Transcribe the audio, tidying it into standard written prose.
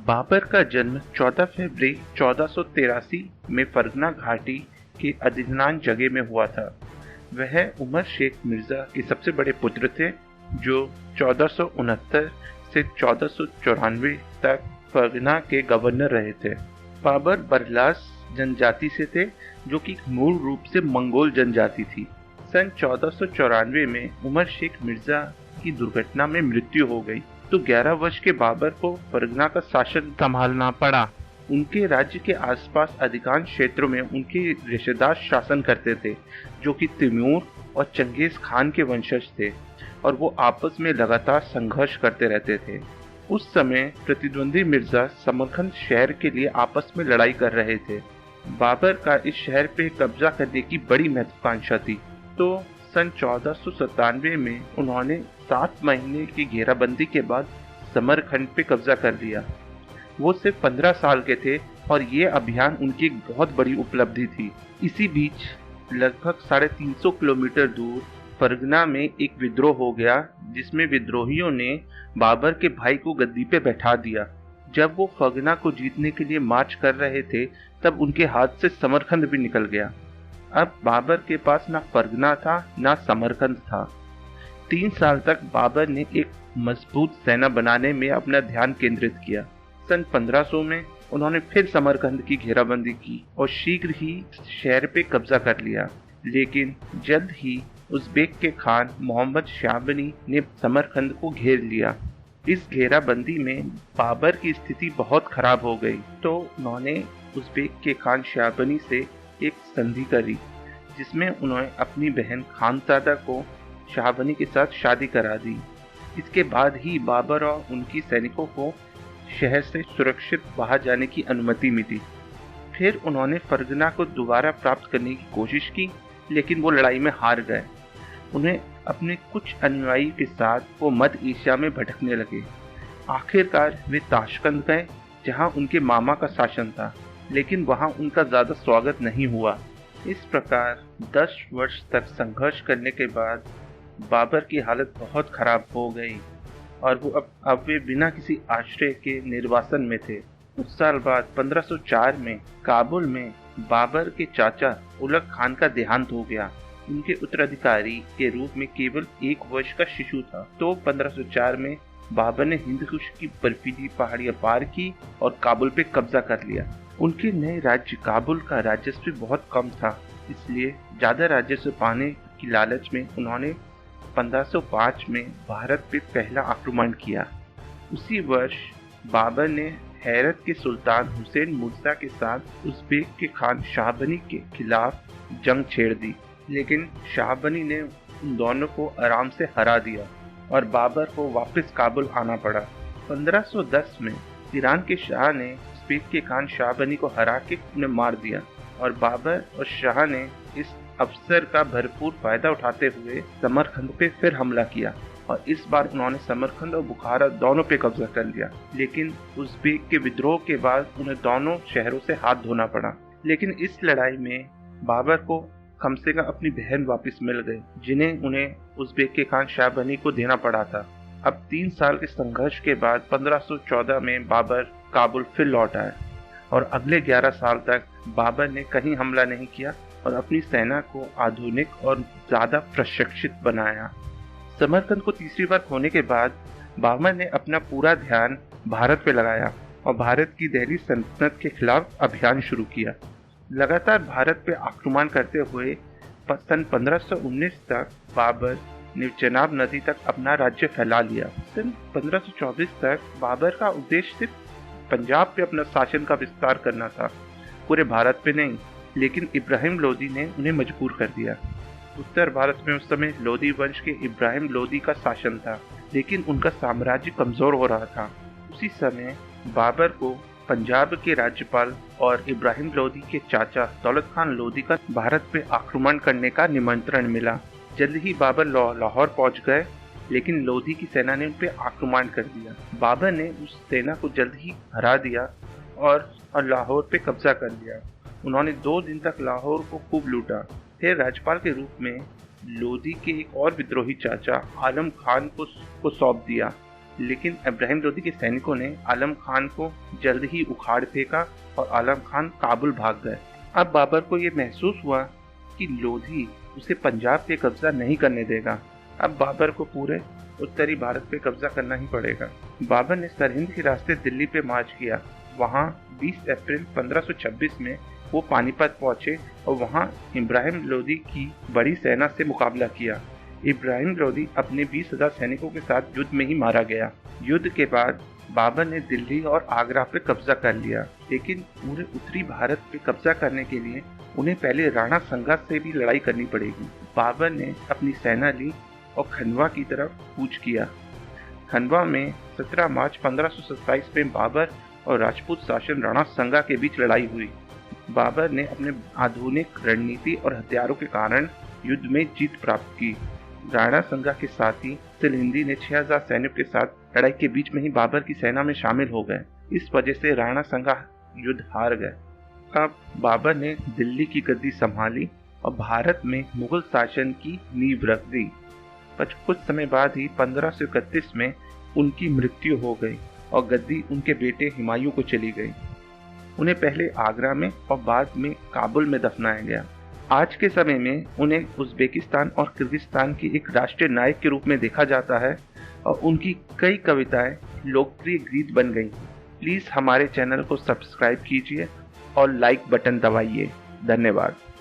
बाबर का जन्म 14 फरवरी 1483 में फरगना घाटी के अदीनान जगह में हुआ था। वह उमर शेख मिर्जा के सबसे बड़े पुत्र थे, जो 1469 से 1494 तक फरगना के गवर्नर रहे थे। बाबर बरलास जनजाति से थे, जो कि मूल रूप से मंगोल जनजाति थी। सन 1494 में उमर शेख मिर्जा की दुर्घटना में मृत्यु हो गई, तो 11 वर्ष के बाबर को फरगना का शासन संभालना पड़ा। उनके राज्य के आसपास अधिकांश क्षेत्रों में उनके रिश्तेदार शासन करते थे, जो कि तैमूर और चंगेज खान के वंशज थे, और वो आपस में लगातार संघर्ष करते रहते थे। उस समय प्रतिद्वंदी मिर्जा समरकंद शहर के लिए आपस में लड़ाई कर रहे थे। बाबर का इस शहर पे कब्जा करने की बड़ी महत्वाकांक्षा थी, तो सन 1497 में उन्होंने 7 महीने की घेराबंदी के बाद समरकंद पे कब्जा कर लिया। वो सिर्फ 15 साल के थे और ये अभियान उनकी एक बहुत बड़ी उपलब्धि थी। इसी बीच लगभग 350 किलोमीटर दूर फरगना में एक विद्रोह हो गया, जिसमें विद्रोहियों ने बाबर के भाई को गद्दी पे बैठा दिया। जब वो फरगना को जीतने के लिए मार्च कर रहे थे, तब उनके हाथ से समरकंद भी निकल गया। अब बाबर के पास ना फरगना था, ना समरकंद था। 3 साल तक बाबर ने एक मजबूत सेना बनाने में अपना ध्यान केंद्रित किया। सन 1500 में उन्होंने फिर समरकंद की घेराबंदी की और शीघ्र ही शहर पे कब्जा कर लिया। लेकिन जल्द ही उज़्बेक के खान मोहम्मद शाहबनी ने समरकंद को घेर लिया। इस घेराबंदी में बाबर की स्थिति बहुत खराब हो गई, तो उन्होंने उज़्बेक के खान शाहबनी से एक संधि करी, जिसमें उन्होंने अपनी बहन खानजादा को शाहबनी के साथ शादी करा दी। इसके बाद ही बाबर और उनकी सैनिकों को शहर से सुरक्षित बाहर जाने की अनुमति मिली। फिर उन्होंने फरगना को दोबारा प्राप्त करने की कोशिश की, लेकिन वो लड़ाई में हार गए। उन्हें अपने कुछ अनुयायी के साथ वो मध्य एशिया में भटकने लगे। आखिरकार वे ताशकंद गए, जहां उनके मामा का शासन था, लेकिन वहां उनका ज्यादा स्वागत नहीं हुआ। इस प्रकार 10 वर्ष तक संघर्ष करने के बाद बाबर की हालत बहुत खराब हो गई और वो अब वे बिना किसी आश्रय के निर्वासन में थे। कुछ साल बाद 1504 में काबुल में बाबर के चाचा उलग खान का देहांत हो गया। उनके उत्तराधिकारी के रूप में केवल 1 वर्ष का शिशु था। तो 1504 में बाबर ने हिंदकुश की बर्फीली पहाड़ियां पार की और काबुल पे कब्जा कर लिया। उनके नए राज्य काबुल का राजस्व बहुत कम था, इसलिए ज्यादा राजस्व पाने की लालच में उन्होंने 1505 में भारत पे पहला आक्रमण किया। उसी वर्ष बाबर ने हेरत के सुल्तान हुसैन मिर्जा के साथ उज़्बेक के खान शाहबनी के खिलाफ जंग छेड़ दी, लेकिन शाहबनी ने उन दोनों को आराम से हरा दिया और बाबर को वापस काबुल आना पड़ा। 1510 में ईरान के शाह ने उज़्बेक के खान शाहबनी को हरा के उन्हें मार दिया और बाबर और शाह ने इस अवसर का भरपूर फायदा उठाते हुए समरकंद पे फिर हमला किया और इस बार उन्होंने समरकंद और बुखारा दोनों पे कब्जा कर लिया। लेकिन उज़्बेक के विद्रोह के बाद उन्हें दोनों शहरों से हाथ धोना पड़ा। लेकिन इस लड़ाई में बाबर को कम से कम अपनी बहन वापस मिल गई, जिन्हें उन्हें उज़्बेक के खान शाहबनी को देना पड़ा था। अब 3 साल के संघर्ष के बाद 1514 में बाबर काबुल फिर लौट आए और अगले 11 साल तक बाबर ने कहीं हमला नहीं किया और अपनी सेना को आधुनिक और ज्यादा प्रशिक्षित बनाया। समरकंद को तीसरी बार खोने के बाद बाबर ने अपना पूरा ध्यान भारत पे लगाया और भारत की दिल्ली सल्तनत के खिलाफ अभियान शुरू किया। लगातार भारत पे आक्रमण करते हुए सन 1519 तक बाबर ने चेनाब नदी तक अपना राज्य फैला लिया। सन 1524 तक बाबर का उद्देश्य सिर्फ पंजाब पे अपना शासन का विस्तार करना था, पूरे भारत पे नहीं। लेकिन इब्राहिम लोदी ने उन्हें मजबूर कर दिया। उत्तर भारत में उस समय लोदी वंश के इब्राहिम लोदी का शासन था, लेकिन उनका साम्राज्य कमजोर हो रहा था। उसी समय बाबर को पंजाब के राज्यपाल और इब्राहिम लोदी के चाचा दौलत खान लोदी का भारत पे आक्रमण करने का निमंत्रण मिला। जल्द ही बाबर लाहौर पहुंच गए, लेकिन लोधी की सेना ने उन पे आक्रमण कर दिया। बाबर ने उस सेना को जल्द ही हरा दिया और लाहौर पे कब्जा कर लिया। उन्होंने 2 दिन तक लाहौर को खूब लूटा। फिर राज्यपाल के रूप में लोधी के एक और विद्रोही चाचा आलम खान को सौंप दिया लेकिन इब्राहिम लोदी के सैनिकों ने आलम खान को जल्द ही उखाड़ फेंका और आलम खान काबुल भाग गए। अब बाबर को ये महसूस हुआ कि लोधी उसे पंजाब पे कब्जा नहीं करने देगा। अब बाबर को पूरे उत्तरी भारत पे कब्जा करना ही पड़ेगा। बाबर ने सरहिंद के रास्ते दिल्ली पे मार्च किया। वहाँ 20 अप्रैल 1526 में वो पानीपत पहुंचे और वहाँ इब्राहिम लोदी की बड़ी सेना से मुकाबला किया। इब्राहिम लोदी अपने 20,000 सैनिकों के साथ युद्ध में ही मारा गया। युद्ध के बाद बाबर ने दिल्ली और आगरा पे कब्जा कर लिया, लेकिन पूरे उत्तरी भारत पे कब्जा करने के लिए उन्हें पहले राणा संगा से भी लड़ाई करनी पड़ेगी। बाबर ने अपनी सेना ली और खंडवा की तरफ कूच किया। खंडवा में 17 मार्च 1527 में बाबर और राजपूत शासन राणा संगा के बीच लड़ाई हुई। बाबर ने अपने आधुनिक रणनीति और हथियारों के कारण युद्ध में जीत प्राप्त की। राणा संगा के साथी सिलहिंदी ने 6000 सैनिकों के साथ लड़ाई के बीच में ही बाबर की सेना में शामिल हो गए। इस वजह से राणा संगा युद्ध हार गए। अब बाबर ने दिल्ली की गद्दी संभाली और भारत में मुगल शासन की नींव रख दी। पर कुछ समय बाद ही 1531 में उनकी मृत्यु हो गई और गद्दी उनके बेटे हुमायूं को चली गई। उन्हें पहले आगरा में और बाद में काबुल में दफनाया गया। आज के समय में उन्हें उज़्बेकिस्तान और किर्गिस्तान के एक राष्ट्रीय नायक के रूप में देखा जाता है और उनकी कई कविताएं लोकप्रिय गीत बन गई। प्लीज़ हमारे चैनल को सब्सक्राइब कीजिए और लाइक बटन दबाइए। धन्यवाद।